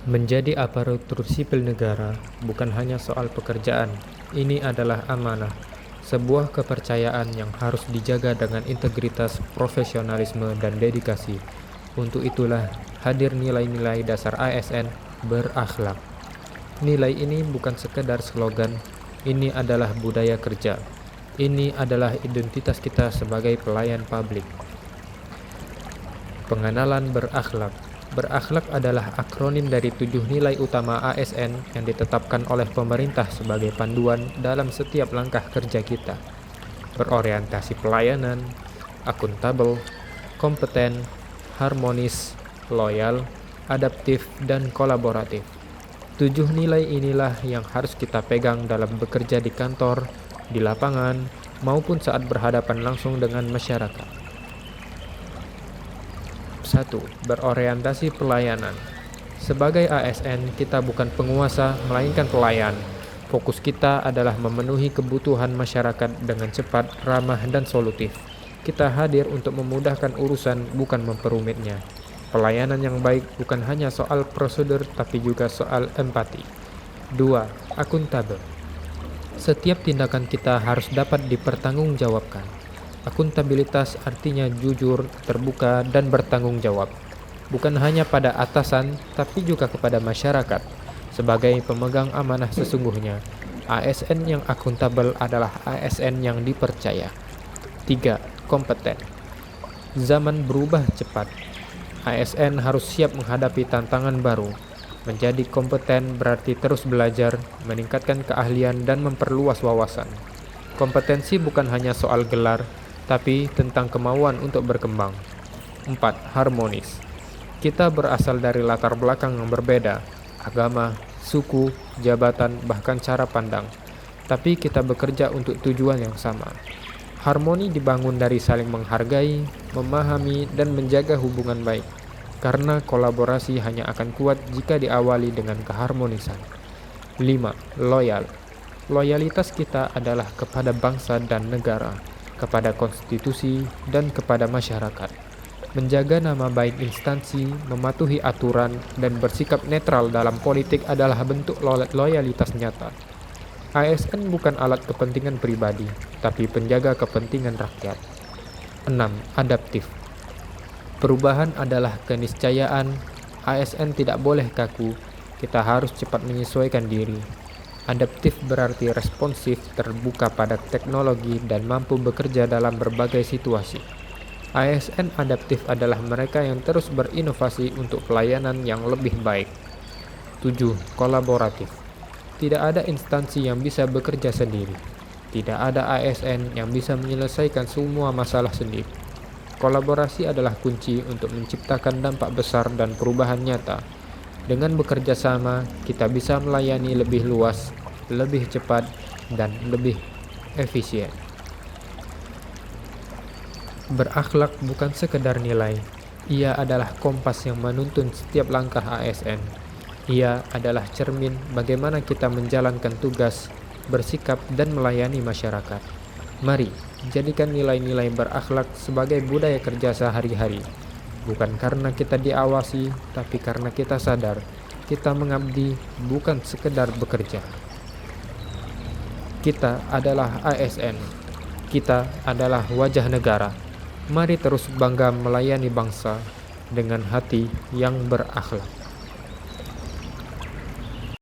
Menjadi aparatur sipil negara bukan hanya soal pekerjaan, ini adalah amanah, sebuah kepercayaan yang harus dijaga dengan integritas, profesionalisme, dan dedikasi. Untuk itulah hadir nilai-nilai dasar ASN berakhlak. Nilai ini bukan sekedar slogan, ini adalah budaya kerja. Ini adalah identitas kita sebagai pelayan publik. Pengenalan berakhlak. Berakhlak adalah akronim dari 7 nilai utama ASN yang ditetapkan oleh pemerintah sebagai panduan dalam setiap langkah kerja kita. Berorientasi pelayanan, akuntabel, kompeten, harmonis, loyal, adaptif, dan kolaboratif. 7 nilai inilah yang harus kita pegang dalam bekerja di kantor, di lapangan, maupun saat berhadapan langsung dengan masyarakat. 1. Berorientasi pelayanan. Sebagai ASN, kita bukan penguasa, melainkan pelayan. Fokus kita adalah memenuhi kebutuhan masyarakat dengan cepat, ramah, dan solutif. Kita hadir untuk memudahkan urusan, bukan memperumitnya. Pelayanan yang baik bukan hanya soal prosedur, tapi juga soal empati. 2. Akuntabel. Setiap tindakan kita harus dapat dipertanggungjawabkan. Akuntabilitas artinya jujur, terbuka, dan bertanggung jawab. Bukan hanya pada atasan, tapi juga kepada masyarakat. Sebagai pemegang amanah sesungguhnya, ASN yang akuntabel adalah ASN yang dipercaya. 3. Kompeten. Zaman berubah cepat. ASN harus siap menghadapi tantangan baru. Menjadi kompeten berarti terus belajar, meningkatkan keahlian, dan memperluas wawasan. Kompetensi bukan hanya soal gelar, tapi tentang kemauan untuk berkembang. 4. Harmonis. Kita berasal dari latar belakang yang berbeda, agama, suku, jabatan, bahkan cara pandang. Tapi kita bekerja untuk tujuan yang sama. Harmoni dibangun dari saling menghargai, memahami, dan menjaga hubungan baik. Karena kolaborasi hanya akan kuat jika diawali dengan keharmonisan. 5. Loyal. Loyalitas kita adalah kepada bangsa dan negara, kepada konstitusi, dan kepada masyarakat. Menjaga nama baik instansi, mematuhi aturan, dan bersikap netral dalam politik adalah bentuk loyalitas nyata. ASN bukan alat kepentingan pribadi, tapi penjaga kepentingan rakyat. 6. Adaptif. Perubahan adalah keniscayaan. ASN tidak boleh kaku, kita harus cepat menyesuaikan diri. Adaptif berarti responsif, terbuka pada teknologi, dan mampu bekerja dalam berbagai situasi. ASN adaptif adalah mereka yang terus berinovasi untuk pelayanan yang lebih baik. 7. Kolaboratif. Tidak ada instansi yang bisa bekerja sendiri. Tidak ada ASN yang bisa menyelesaikan semua masalah sendiri. Kolaborasi adalah kunci untuk menciptakan dampak besar dan perubahan nyata. Dengan bekerja sama, kita bisa melayani lebih luas, lebih cepat, dan lebih efisien. Berakhlak bukan sekedar nilai, ia adalah kompas yang menuntun setiap langkah ASN. Ia adalah cermin bagaimana kita menjalankan tugas, bersikap, dan melayani masyarakat. Mari, jadikan nilai-nilai berakhlak sebagai budaya kerja sehari-hari. Bukan karena kita diawasi, tapi karena kita sadar, kita mengabdi bukan sekedar bekerja. Kita adalah ASN. Kita adalah wajah negara. Mari terus bangga melayani bangsa dengan hati yang berakhlak.